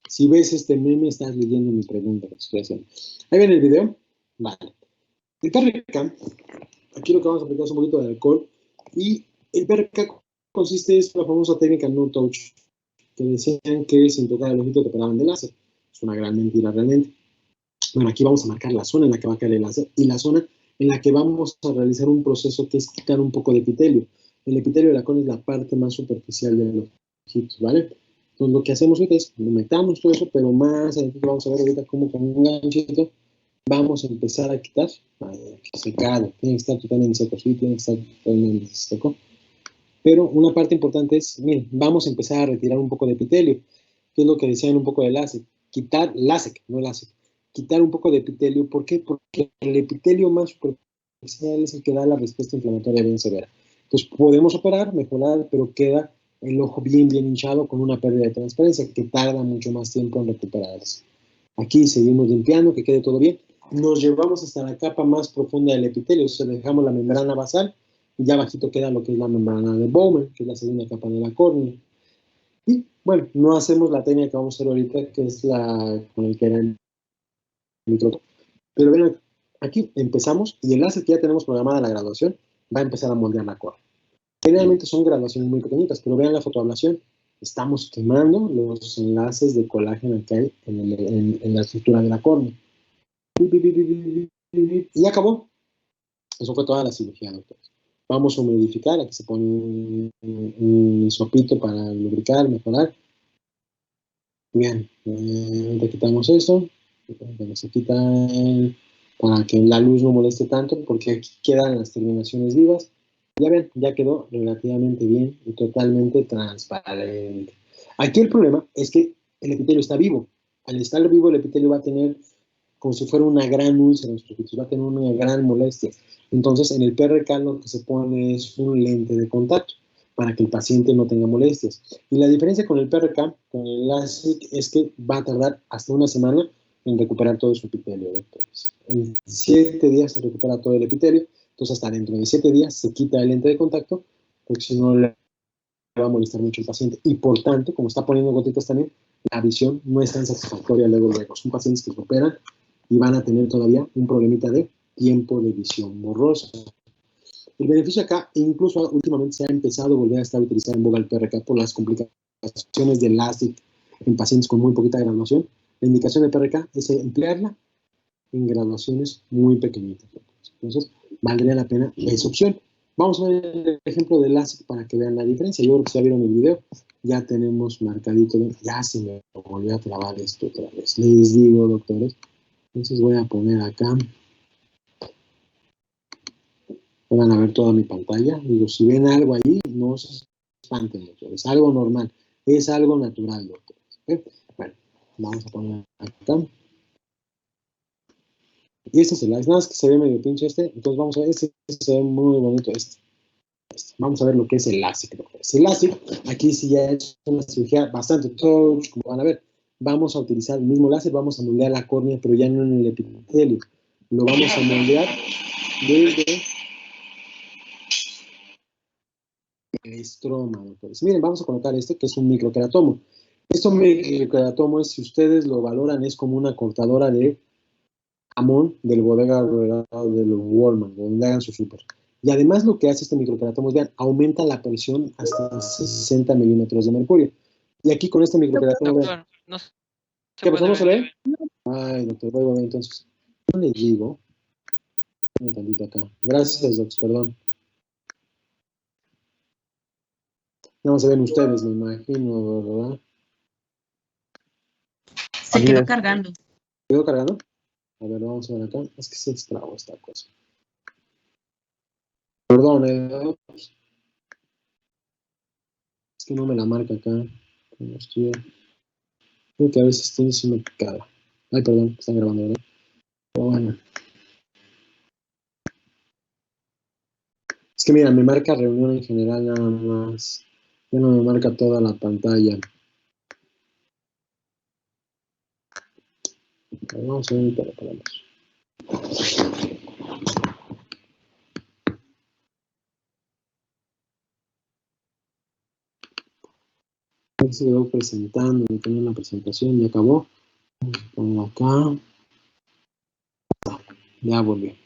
Si ves este meme, estás leyendo mi pregunta que estoy haciendo. Ahí viene el video. Vale. El PRK, aquí lo que vamos a aplicar es un poquito de alcohol. Y el PRK consiste en la famosa técnica no touch, que decían que sin tocar el ojito te operaban de láser. Es una gran mentira realmente. Bueno, aquí vamos a marcar la zona en la que va a caer el láser y la zona en la que vamos a realizar un proceso que es quitar un poco de epitelio. El epitelio de la córnea es la parte más superficial de los ojitos, ¿vale? Entonces lo que hacemos ahorita es metamos todo eso, pero más adelante vamos a ver ahorita cómo con un ganchito vamos a empezar a quitar, secado, tiene que estar totalmente seco, sí, tiene que estar totalmente seco. Pero una parte importante es, miren, vamos a empezar a retirar un poco de epitelio, que es lo que decían un poco de LASIK. Quitar, LASIK, no LASIK. Quitar un poco de epitelio, ¿por qué? Porque el epitelio más superficial es el que da la respuesta inflamatoria bien severa. Entonces podemos operar, mejorar, pero queda el ojo bien hinchado con una pérdida de transparencia que tarda mucho más tiempo en recuperarse. Aquí seguimos limpiando, que quede todo bien. Nos llevamos hasta la capa más profunda del epitelio, o sea, dejamos la membrana basal y ya bajito queda lo que es la membrana de Bowman, que es la segunda capa de la córnea. Y bueno, no hacemos la técnica que vamos a hacer ahorita, que es la con el que era el micro. Pero ven, aquí empezamos y el láser que ya tenemos programada la graduación va a empezar a moldear la córnea. Generalmente son graduaciones muy pequeñitas, pero vean la fotoablación. Estamos quemando los enlaces de colágeno que hay en la estructura de la córnea. Y acabó. Eso fue toda la cirugía, doctores. Vamos a humidificar, aquí se pone un sopito para lubricar, mejorar. Bien, ahorita quitamos eso, se quita para que la luz no moleste tanto, porque aquí quedan las terminaciones vivas. Ya ven, ya quedó relativamente bien y totalmente transparente. Aquí el problema es que el epitelio está vivo. Al estar vivo, el epitelio va a tener como si fuera una gran úlcera en los ojitos, va a tener una gran molestia. Entonces, en el PRK lo que se pone es un lente de contacto para que el paciente no tenga molestias. Y la diferencia con el PRK, con el LASIK, es que va a tardar hasta una semana en recuperar todo su epitelio, doctores. En 7 días se recupera todo el epitelio, entonces hasta dentro de 7 días se quita el lente de contacto, porque si no le va a molestar mucho al paciente. Y por tanto, como está poniendo gotitas también, la visión no es tan satisfactoria luego. Son pacientes que se operan y van a tener todavía un problemita de tiempo de visión borrosa. El beneficio acá, incluso últimamente se ha empezado a volver a estar utilizado en boga el PRK por las complicaciones del LASIK en pacientes con muy poquita graduación. La indicación de PRK es emplearla en graduaciones muy pequeñitas. Entonces, valdría la pena esa opción. Vamos a ver el ejemplo del LASIK para que vean la diferencia. Yo creo que ya vieron el video. Ya tenemos marcadito. Ya se me volvió a trabar esto otra vez. Les digo, doctores. Entonces voy a poner acá. Van a ver toda mi pantalla. Digo, si ven algo ahí, no se espanten, doctores. Es algo normal. Es algo natural, doctores. ¿Okay? Bueno, vamos a poner acá. Y este es el nada más que se ve medio pinche este. Entonces vamos a ver, este se ve muy bonito este. Vamos a ver lo que es el LASIK, doctores. El LASIK, aquí sí ya es una cirugía bastante touch, como van a ver. Vamos a utilizar el mismo láser, vamos a moldear la córnea, pero ya no en el epitelio. Lo vamos a moldear desde el estroma, doctores. Miren, vamos a colocar este, que es un microqueratomo. Este microqueratomo, es, si ustedes lo valoran, es como una cortadora de jamón del bodega del Walmart, donde hagan su súper. Y además lo que hace este microqueratomo es, vean, aumenta la presión hasta 60 milímetros de mercurio. Y aquí con este microqueratomo, vean. No se ¿Qué pasó? ¿No se puede ve? Ay, doctor, voy a ver entonces. No les digo. Un tantito acá. Gracias, doctor, perdón. Nada más se ven ustedes, me imagino, ¿verdad? Se quedó cargando. ¿Quedó cargando? A ver, vamos a ver acá. Es que se extrajo esta cosa. Perdón, es que no me la marca acá. No estoy... Creo que a veces estoy diciendo picada. Ay, perdón, están grabando, ¿verdad? Pero bueno. Es que mira, me marca reunión en general nada más. Ya no me marca toda la pantalla. Pero vamos a ver ahorita lo paramos. A ver si lo voy presentando. Me tengo una presentación, ya acabó. Pongo acá. Ya volví.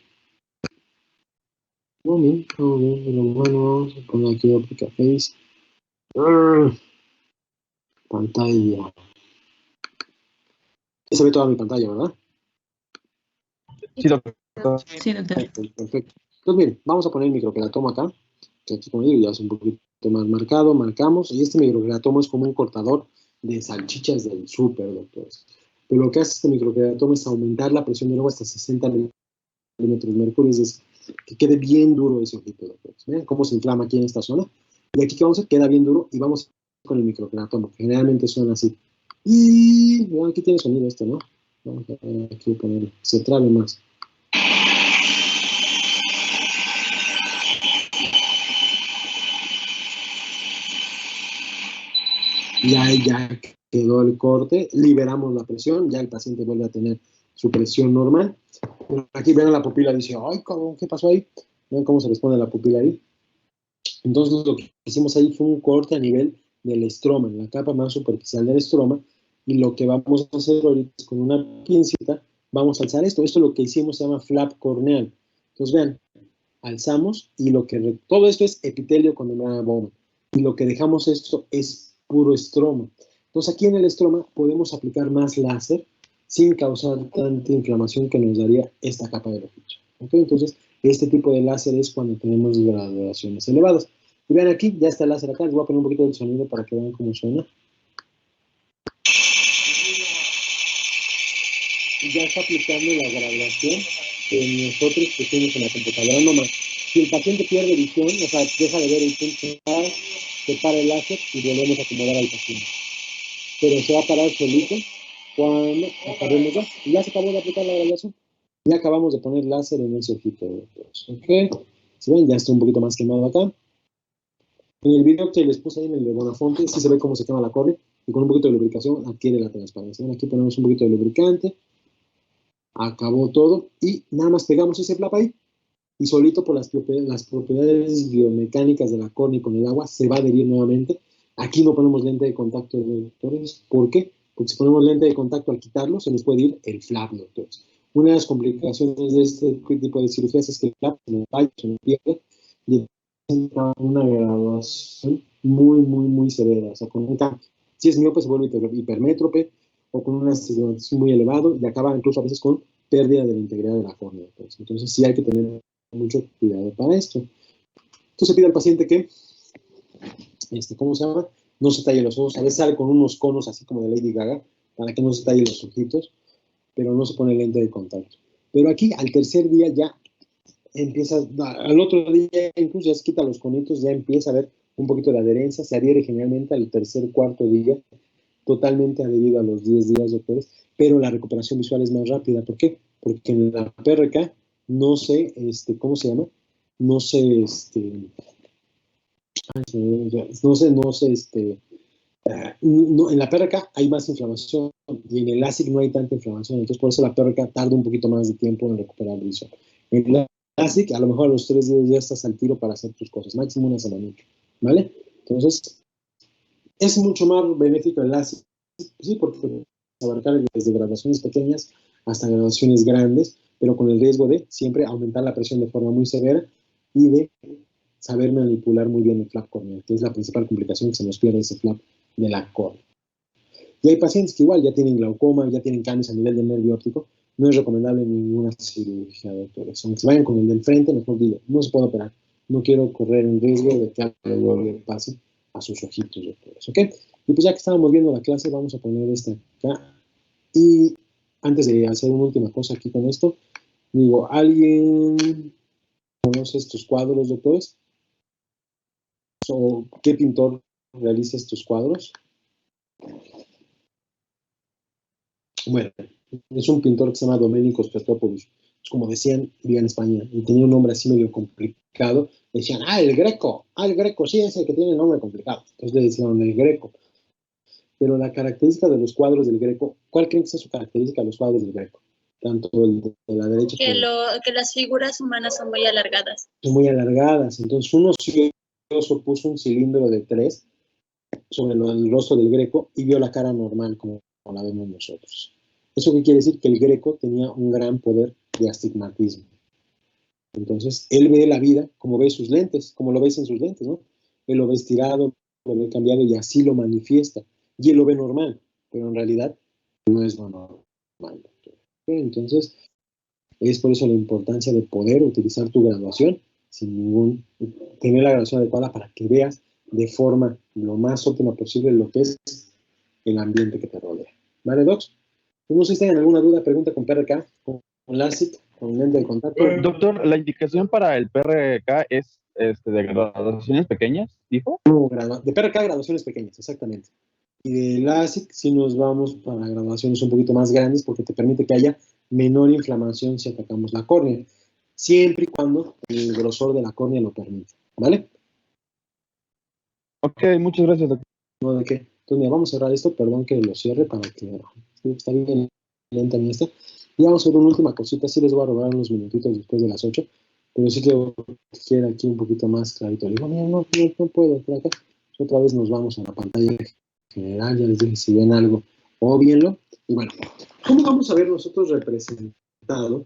Todo bien, pero bueno, vamos a poner aquí Optica Face. Pantalla. Se ve toda mi pantalla, ¿verdad? Sí, doctor. Sí, doctor. Perfecto. Entonces, miren, vamos a poner el microqueratomo acá, que aquí como digo ya es un poquito más marcado, marcamos, y este microqueratomo es como un cortador de salchichas del súper, doctores. Pero lo que hace este microqueratoma es aumentar la presión del agua hasta 60 milímetros de mercurio, es decir, que quede bien duro ese ojito, doctores. ¿Ven cómo se inflama aquí en esta zona? Y aquí, ¿qué vamos a hacer? Queda bien duro y vamos con el microqueratoma, que generalmente suena así. Y bueno, aquí tiene sonido esto, ¿no? Vamos a aquí ponerlo, se trabe más. Y ahí ya quedó el corte, liberamos la presión, ya el paciente vuelve a tener su presión normal. Aquí ven a la pupila, dice, ay, ¿qué pasó ahí? Ven cómo se responde la pupila ahí. Entonces lo que hicimos ahí fue un corte a nivel del estroma, en la capa más superficial del estroma, y lo que vamos a hacer ahorita es con una pincita, vamos a alzar esto. Esto lo que hicimos se llama flap corneal. Entonces vean, alzamos y todo esto es epitelio con membrana Bowman. Y lo que dejamos esto es puro estroma. Entonces aquí en el estroma podemos aplicar más láser sin causar tanta inflamación que nos daría esta capa del ojito. ¿Okay? Entonces este tipo de láser es cuando tenemos graduaciones elevadas. Y vean aquí, ya está el láser acá. Les voy a poner un poquito del sonido para que vean cómo suena. Ya está aplicando la graduación que nosotros pusimos en la computadora nomás. Si el paciente pierde visión, o sea, deja de ver el punto, se para el láser y volvemos a acomodar al paciente. Pero se va a parar solito cuando acabemos ya. Y ya se acabó de aplicar la graduación. Ya acabamos de poner láser en ese ojito. ¿Ok? ¿Se ven? Ya está un poquito más quemado acá. En el video que les puse ahí en el de Bonafonte, sí se ve cómo se quema la córnea y con un poquito de lubricación adquiere la transparencia. ¿Ven? Aquí ponemos un poquito de lubricante. Acabó todo y nada más pegamos ese flap ahí y solito por las propiedades biomecánicas de la córnea y con el agua se va a adherir nuevamente. Aquí no ponemos lente de contacto, doctores. ¿Por qué? Porque si ponemos lente de contacto al quitarlo se nos puede ir el flap, doctores. Una de las complicaciones de este tipo de cirugías es que el flap se nos falla, se nos pierde y entra una graduación muy, muy, muy severa. O sea, con un si es miope se vuelve hipermétrope o con un astigmatismo muy elevado y acaba incluso a veces con pérdida de la integridad de la córnea. Entonces sí hay que tener mucho cuidado para esto. Entonces se pide al paciente que, ¿cómo se llama? No se talle los ojos. A veces sale con unos conos así como de Lady Gaga para que no se talle los ojitos, pero no se pone lente de contacto. Pero aquí al tercer día ya empieza, al otro día incluso ya se quita los conitos, ya empieza a ver un poquito de adherencia, se adhiere generalmente al tercer, cuarto día, totalmente adherido a los 10 días, doctores, pero la recuperación visual es más rápida. ¿Por qué? Porque en la PRK no se, ¿cómo se llama? No se, en la PRK hay más inflamación y en el LASIK no hay tanta inflamación, entonces por eso la PRK tarda un poquito más de tiempo en recuperar visión. En el LASIK a lo mejor a los 3 días ya estás al tiro para hacer tus cosas, máximo una semana, ¿vale? Entonces, es mucho más benéfico el LASIK, sí, porque abarcar desde graduaciones pequeñas hasta graduaciones grandes, pero con el riesgo de siempre aumentar la presión de forma muy severa y de saber manipular muy bien el flap corneal, que es la principal complicación, que se nos pierde ese flap de la córnea. Y hay pacientes que igual ya tienen glaucoma, ya tienen cambios a nivel del nervio óptico, no es recomendable ninguna cirugía, doctores. Aunque se vayan con el del frente, mejor digo, no se puede operar. No quiero correr el riesgo de que algo le pase a sus ojitos, doctores. ¿Ok? Y pues ya que estábamos viendo la clase, vamos a poner esta acá. Y antes de hacer una última cosa aquí con esto, digo, ¿alguien conoce estos cuadros, doctores? ¿O qué pintor realiza estos cuadros? Bueno, es un pintor que se llama Domenico Petropoulos. Como decían, vivía en España y tenía un nombre así medio complicado. Decían, el Greco, sí, es el que tiene el nombre complicado. Entonces le decían el Greco. Pero la característica de los cuadros del Greco, ¿cuál creen que es su característica de los cuadros del Greco? Tanto el de la derecha que las figuras humanas son muy alargadas. Son muy alargadas. Entonces uno ocioso puso un cilindro de 3 sobre el rostro del Greco y vio la cara normal como la vemos nosotros. ¿Eso qué quiere decir? Que el Greco tenía un gran poder de astigmatismo. Entonces, él ve la vida como ve sus lentes, como lo ves en sus lentes, ¿no? Él lo ve estirado, lo ve cambiado y así lo manifiesta. Y él lo ve normal, pero en realidad no es lo normal. Entonces, es por eso la importancia de poder utilizar tu graduación tener la graduación adecuada para que veas de forma lo más óptima posible lo que es el ambiente que te rodea. ¿Vale, Docs? No sé si tienen alguna duda, pregunta con PRK, con LASIK, con lente de contacto. Doctor, ¿la indicación para el PRK es de graduaciones pequeñas, dijo? No, de PRK graduaciones pequeñas, exactamente. Y de LASIK sí nos vamos para graduaciones un poquito más grandes porque te permite que haya menor inflamación si atacamos la córnea, siempre y cuando el grosor de la córnea lo permita, ¿vale? Ok, muchas gracias, doctor. No, ¿de qué? Entonces, mira, vamos a cerrar esto, perdón que lo cierre para que está bien lenta mi esta. Y vamos a ver una última cosita, sí les voy a robar unos minutitos después de las 8, pero sí que quiera aquí un poquito más clarito. Le digo, mira, no puedo, por acá. Otra vez nos vamos a la pantalla general, ya les dije si ven algo, obvienlo. Y bueno, ¿cómo vamos a ver nosotros representado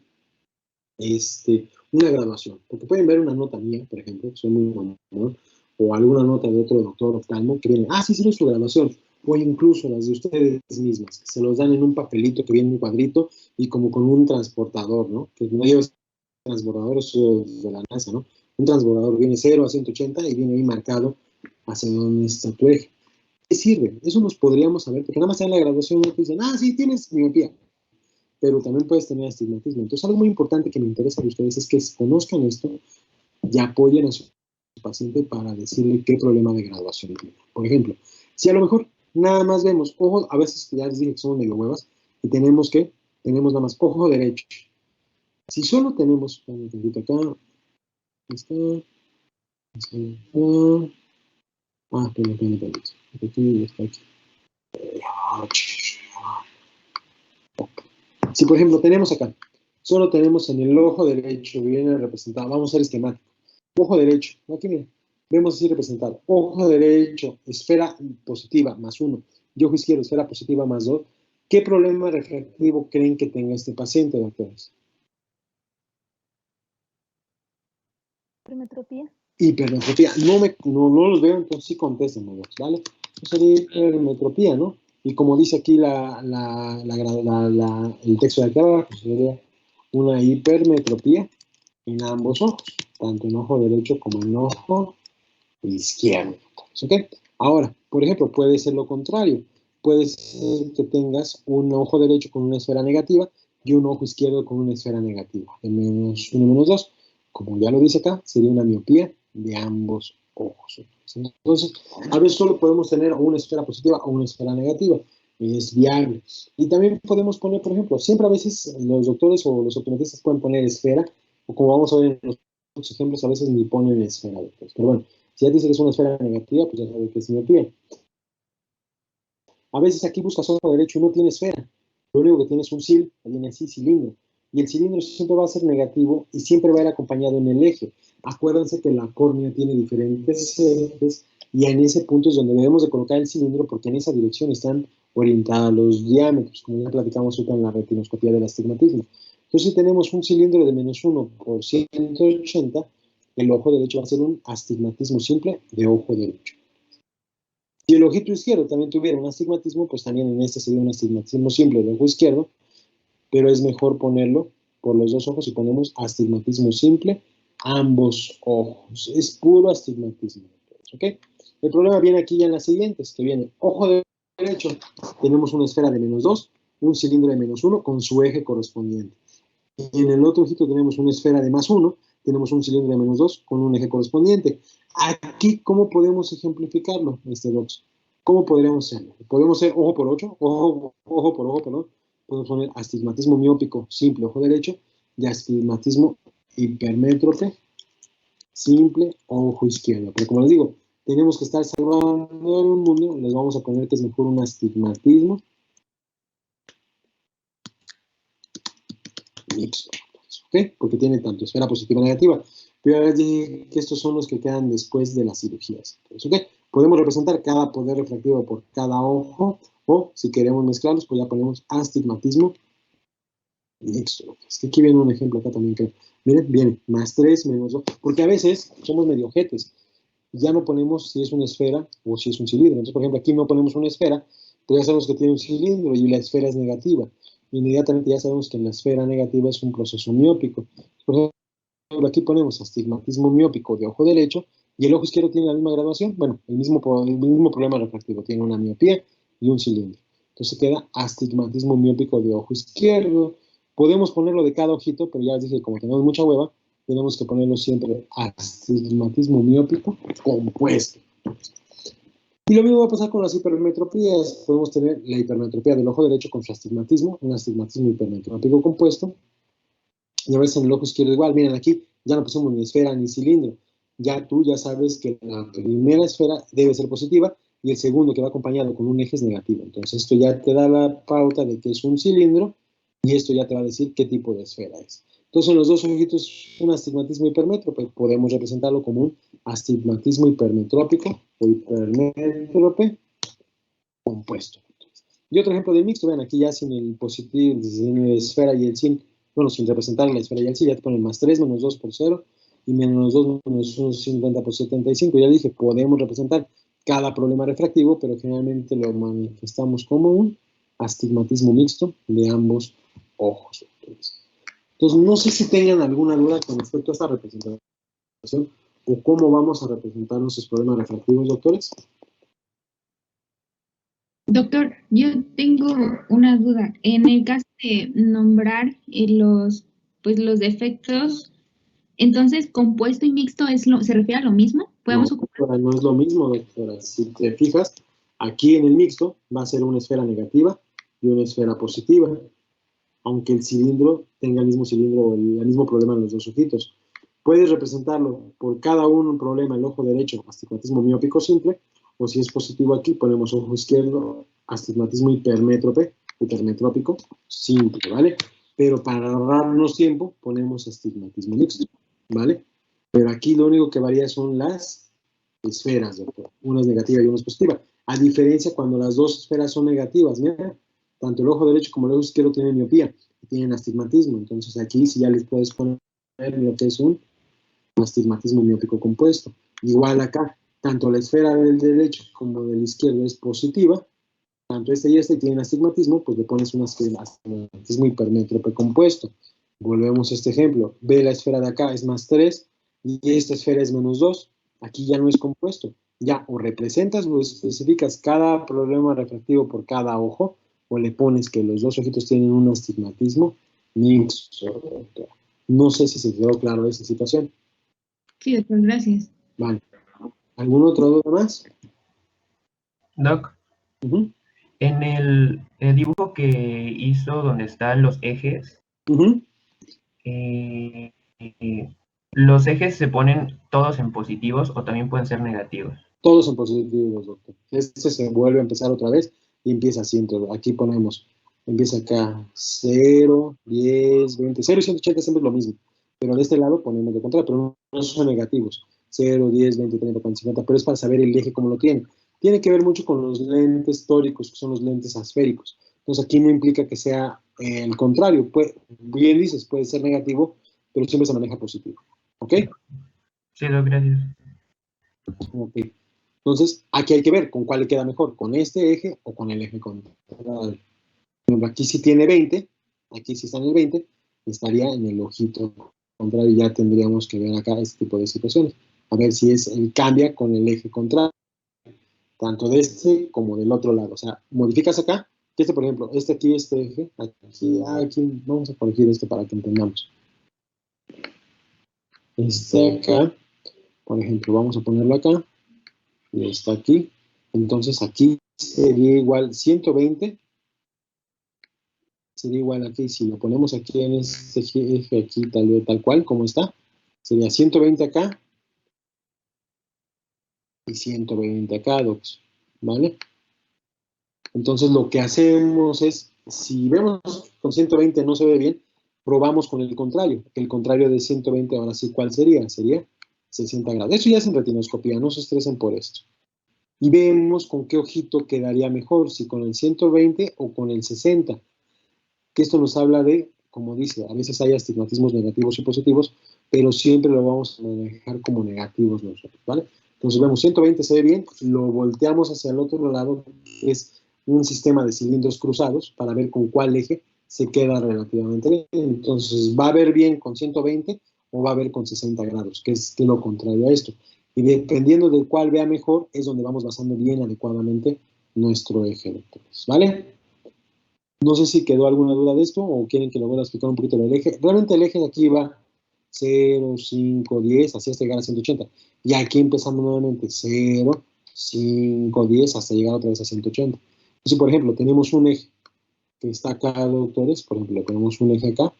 una graduación? Porque pueden ver una nota mía, por ejemplo, que soy muy común, o alguna nota de otro doctor oftalmo que viene, sí, hicieron su graduación, o incluso las de ustedes mismas, que se los dan en un papelito que viene en un cuadrito y como con un transportador, ¿no? Que no lleves transbordadores de la NASA, ¿no? Un transbordador viene 0 a 180 y viene ahí marcado hacia donde está tu eje. ¿Qué sirve? Eso nos podríamos saber, porque nada más en la graduación te dicen, sí, tienes miopía, pero también puedes tener astigmatismo. Entonces, algo muy importante que me interesa de ustedes es que conozcan esto y apoyen a su paciente para decirle qué problema de graduación tiene. Por ejemplo, si a lo mejor nada más vemos ojos, a veces ya les dije que somos medio huevas, y tenemos nada más ojo derecho. Si solo tenemos, un poquito acá, está, aquí, está aquí. Si por ejemplo tenemos acá, solo tenemos en el ojo derecho, viene representado, vamos a hacer esquemático. Ojo derecho, aquí miren, vemos así representado. Ojo derecho, esfera positiva, +1. Y ojo izquierdo, esfera positiva, +2. ¿Qué problema refractivo creen que tenga este paciente, doctores? Hipermetropía. Hipermetropía. No los veo, entonces sí contesten, ¿vale? Eso sería hipermetropía, ¿no? Y como dice aquí el texto de aquí abajo, sería una hipermetropía en ambos ojos, tanto en ojo derecho como en ojo izquierdo. ¿Ok? Ahora, por ejemplo, puede ser lo contrario. Puede ser que tengas un ojo derecho con una esfera negativa y un ojo izquierdo con una esfera negativa, de -1 y -2. Como ya lo dice acá, sería una miopía de ambos ojos. Entonces, a veces solo podemos tener una esfera positiva o una esfera negativa. Es viable. Y también podemos poner, por ejemplo, siempre a veces los doctores o los optometristas pueden poner esfera, o como vamos a ver en los ejemplos, a veces ni ponen esfera. Pero bueno, si ya dice que es una esfera negativa, pues ya sabe que es miopía. A veces aquí buscas ojo derecho y no tiene esfera. Lo único que tiene es un cil, viene así, cilindro. Y el cilindro siempre va a ser negativo y siempre va a ir acompañado en el eje. Acuérdense que la córnea tiene diferentes ejes y en ese punto es donde debemos de colocar el cilindro porque en esa dirección están orientados los diámetros, como ya platicamos ahorita en la retinoscopía del astigmatismo. Entonces, si tenemos un cilindro de -1 por 180, el ojo derecho va a ser un astigmatismo simple de ojo derecho. Si el ojito izquierdo también tuviera un astigmatismo, pues también en este sería un astigmatismo simple de ojo izquierdo, pero es mejor ponerlo por los dos ojos y ponemos astigmatismo simple, ambos ojos. Es puro astigmatismo. ¿Ok? El problema viene aquí ya en las siguientes, que viene ojo derecho, tenemos una esfera de -2, un cilindro de -1 con su eje correspondiente. Y en el otro ojito tenemos una esfera de +1, tenemos un cilindro de -2 con un eje correspondiente. Aquí, ¿cómo podemos ejemplificarlo, Docs? ¿Cómo podríamos hacerlo? Podemos hacer ojo por 8, ojo por ojo, perdón. Podemos poner astigmatismo miópico simple, ojo derecho, y astigmatismo hipermétrope simple, ojo izquierdo. Pero como les digo, tenemos que estar salvando el mundo, les vamos a poner que es mejor un astigmatismo mixto. ¿Ok? Porque tiene tanto esfera positiva y negativa. Pero ya les dije que estos son los que quedan después de las cirugías. Entonces, ¿ok? Podemos representar cada poder refractivo por cada ojo, o si queremos mezclarlos, pues ya ponemos astigmatismo mixto. Es que aquí viene un ejemplo acá también que, miren, viene +3, -2, porque a veces somos medio ojetes. Ya no ponemos si es una esfera o si es un cilindro. Entonces, por ejemplo, aquí no ponemos una esfera, pero ya sabemos que tiene un cilindro y la esfera es negativa. Inmediatamente ya sabemos que la esfera negativa es un proceso miópico. Por ejemplo, aquí ponemos astigmatismo miópico de ojo derecho y el ojo izquierdo tiene la misma graduación. Bueno, el mismo problema refractivo, tiene una miopía y un cilindro. Entonces queda astigmatismo miópico de ojo izquierdo. Podemos ponerlo de cada ojito, pero ya les dije, como tenemos mucha hueva, tenemos que ponerlo siempre astigmatismo miópico compuesto. Y lo mismo va a pasar con las hipermetropías. Podemos tener la hipermetropía del ojo derecho con su astigmatismo, un astigmatismo hipermetrópico compuesto. Y a veces en el ojo izquierdo igual. Miren, aquí ya no pusimos ni esfera ni cilindro. Ya tú ya sabes que la primera esfera debe ser positiva y el segundo que va acompañado con un eje es negativo. Entonces esto ya te da la pauta de que es un cilindro y esto ya te va a decir qué tipo de esfera es. Entonces en los dos ojitos un astigmatismo hipermétrope podemos representarlo como un astigmatismo hipermetrópico o hipermétrope compuesto. Y otro ejemplo de mixto, vean aquí ya sin el positivo, sin la esfera y el sin, bueno, sin representar la esfera y el sin, ya te ponen más 3 menos 2 por 0 y menos 2 menos 1, 50 por 75. Ya dije, podemos representar cada problema refractivo, pero generalmente lo manifestamos como un astigmatismo mixto de ambos ojos. Entonces, no sé si tengan alguna duda con respecto a esta representación o cómo vamos a representar nuestros problemas refractivos, doctores. Doctor, yo tengo una duda. En el caso de nombrar los defectos, entonces compuesto y mixto se refiere a lo mismo. ¿Podemos No, doctora, no es lo mismo, doctora. Si te fijas, aquí en el mixto va a ser una esfera negativa y una esfera positiva, aunque el cilindro tenga el mismo cilindro o el mismo problema en los dos ojitos. Puedes representarlo por cada uno un problema, el ojo derecho, astigmatismo miópico simple, o si es positivo aquí, ponemos ojo izquierdo, astigmatismo hipermetrópico simple, ¿vale? Pero para ahorrarnos tiempo, ponemos astigmatismo mixto, ¿vale? Pero aquí lo único que varía son las esferas, doctor. Una es negativa y una es positiva. A diferencia cuando las dos esferas son negativas, mira, tanto el ojo derecho como el ojo izquierdo tienen miopía y tienen astigmatismo. Entonces aquí sí ya les puedes poner lo que es un astigmatismo miópico compuesto. Igual acá, tanto la esfera del derecho como del izquierdo es positiva, tanto este y este tienen astigmatismo, pues le pones un astigmatismo hipermétrope compuesto. Volvemos a este ejemplo. Ve la esfera de acá, es más 3, y esta esfera es menos 2. Aquí ya no es compuesto. Ya o representas o especificas cada problema refractivo por cada ojo, o le pones que los dos ojitos tienen un astigmatismo mixto. No sé si se quedó claro esa situación. Sí, doctor, gracias. Vale. ¿Algún otro duda más? Doc, Uh-huh. en el dibujo que hizo donde están los ejes, Uh-huh. ¿los ejes se ponen todos en positivos o también pueden ser negativos? Todos son positivos, doctor. Este se vuelve a empezar otra vez y empieza así. Entonces, aquí ponemos, empieza acá 0, 10, 20, 0 y 180 siempre es lo mismo. Pero de este lado ponemos lo contrario, pero no son negativos. 0, 10, 20, 30, 40, 50, pero es para saber el eje cómo lo tiene. Tiene que ver mucho con los lentes tóricos, que son los lentes asféricos. Entonces aquí no implica que sea el contrario. Bien dices, puede ser negativo, pero siempre se maneja positivo. ¿Ok? Sí, Doc, gracias. Ok. Entonces, aquí hay que ver con cuál le queda mejor, con este eje o con el eje contrario. Aquí sí tiene 20, aquí sí está en el 20, estaría en el ojito contrario. Ya tendríamos que ver acá este tipo de situaciones. A ver si cambia con el eje contrario, tanto de este como del otro lado. O sea, modificas acá, que por ejemplo, este eje, aquí, vamos a corregir esto para que entendamos. Acá, por ejemplo, vamos a ponerlo acá. Y está aquí. Entonces aquí sería igual 120. Sería igual aquí. Si lo ponemos aquí en este eje aquí tal cual como está, sería 120 acá y 120 acá, docs. ¿Vale? Entonces lo que hacemos es, si vemos que con 120 no se ve bien, probamos con el contrario. El contrario de 120 ahora sí, ¿cuál sería? Sería 60 grados. Eso ya es en retinoscopía, no se estresen por esto. Y vemos con qué ojito quedaría mejor, si con el 120 o con el 60. Que esto nos habla de, como dice, a veces hay astigmatismos negativos y positivos, pero siempre lo vamos a manejar como negativos nosotros, ¿vale? Entonces vemos 120 se ve bien, lo volteamos hacia el otro lado, que es un sistema de cilindros cruzados, para ver con cuál eje se queda relativamente bien. Entonces, ¿va a ver bien con 120 o va a ver con 60 grados? Que es lo contrario a esto. Y dependiendo de cuál vea mejor, es donde vamos basando bien adecuadamente nuestro eje, doctores, ¿vale? No sé si quedó alguna duda de esto o quieren que lo vuelva a explicar un poquito del eje. Realmente el eje de aquí va 0, 5, 10, así hasta llegar a 180. Y aquí empezando nuevamente 0, 5, 10, hasta llegar otra vez a 180. Entonces, por ejemplo, tenemos un eje que está acá, doctores, por ejemplo, tenemos un eje acá,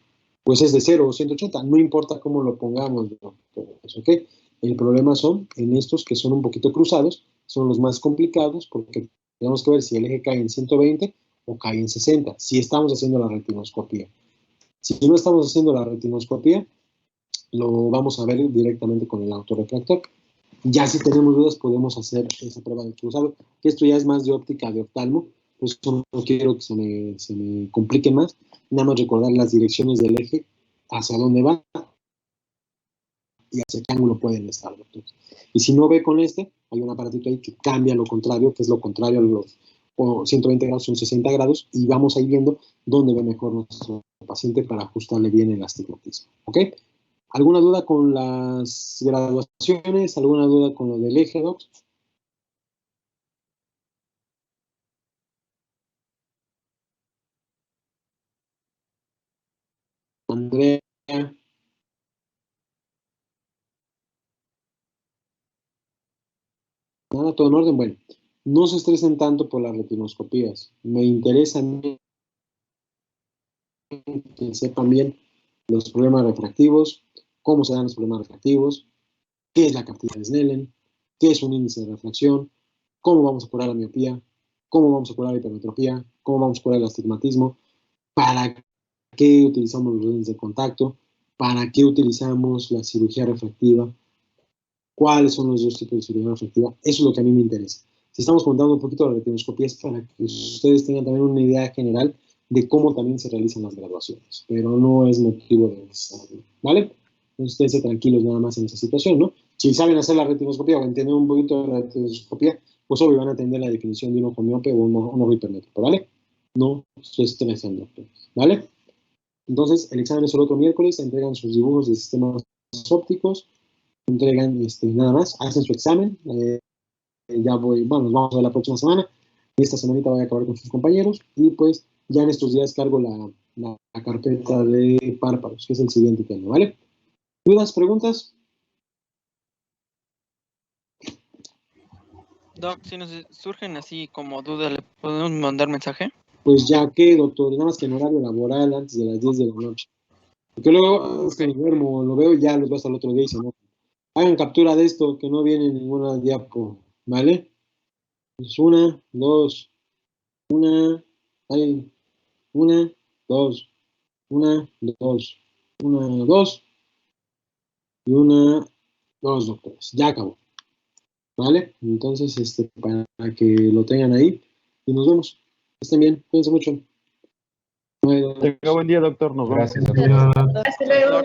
pues es de 0 o 180, no importa cómo lo pongamos, doctores, ¿ok? El problema son en estos que son un poquito cruzados, son los más complicados porque tenemos que ver si el eje cae en 120 o cae en 60, si estamos haciendo la retinoscopía. Si no estamos haciendo la retinoscopía, lo vamos a ver directamente con el autorrefractor. Ya si tenemos dudas, podemos hacer esa prueba de cruzado, que esto ya es más de óptica de oftalmo, pues no quiero que se me complique más, nada más recordar las direcciones del eje, hacia dónde va y hacia qué ángulo pueden estar, doctor. Y si no ve con este, hay un aparatito ahí que cambia lo contrario, que es lo contrario a los 120 grados, son 60 grados, y vamos a ir viendo dónde ve mejor nuestro paciente para ajustarle bien el astigmatismo, ¿ok? ¿Alguna duda con las graduaciones? ¿Alguna duda con lo del eje, doc? Andrea. Nada, todo en orden. Bueno, no se estresen tanto por las retinoscopías. Me interesa a mí que sepan bien los problemas refractivos, cómo se dan los problemas refractivos, qué es la cartilla de Snellen, qué es un índice de refracción, cómo vamos a curar la miopía, cómo vamos a curar la hipermetropía, cómo vamos a curar el astigmatismo, para qué utilizamos los lentes de contacto, para qué utilizamos la cirugía refractiva, cuáles son los dos tipos de cirugía refractiva. Eso es lo que a mí me interesa. Si estamos contando un poquito de la retinoscopía es para que ustedes tengan también una idea general de cómo también se realizan las graduaciones, pero no es motivo de desarrollo, ¿vale? Entonces, esténse tranquilos nada más en esa situación, ¿no? Si saben hacer la retinoscopía o entienden un poquito de la retinoscopía, pues obvio van a entender la definición de un ojo miope o un ojo hipermétropo, ¿vale? No se estresen, doctores, ¿vale? Entonces, el examen es el otro miércoles, entregan sus dibujos de sistemas ópticos, entregan nada más, hacen su examen, ya nos vamos a ver la próxima semana, esta semanita voy a acabar con sus compañeros, y pues ya en estos días cargo la carpeta de párpados, que es el siguiente tema, ¿vale? ¿Dudas, preguntas? Doc, si nos surgen así como dudas, ¿le podemos mandar mensaje? Pues ya que, doctor, nada más que en horario laboral antes de las 10 de la noche. Porque luego es que me duermo, lo veo y ya los veo hasta el otro día y se no. Hagan captura de esto, que no viene ninguna diapo, ¿vale? Pues una, dos, una, ahí, una, dos, una, dos, una, dos, y una, dos, doctores. Ya acabó, ¿vale? Entonces, para que lo tengan ahí, y nos vemos. Estén bien, cuídense mucho. Tenga buen día, doctor. Nos vemos. Gracias, doctor. Hasta luego.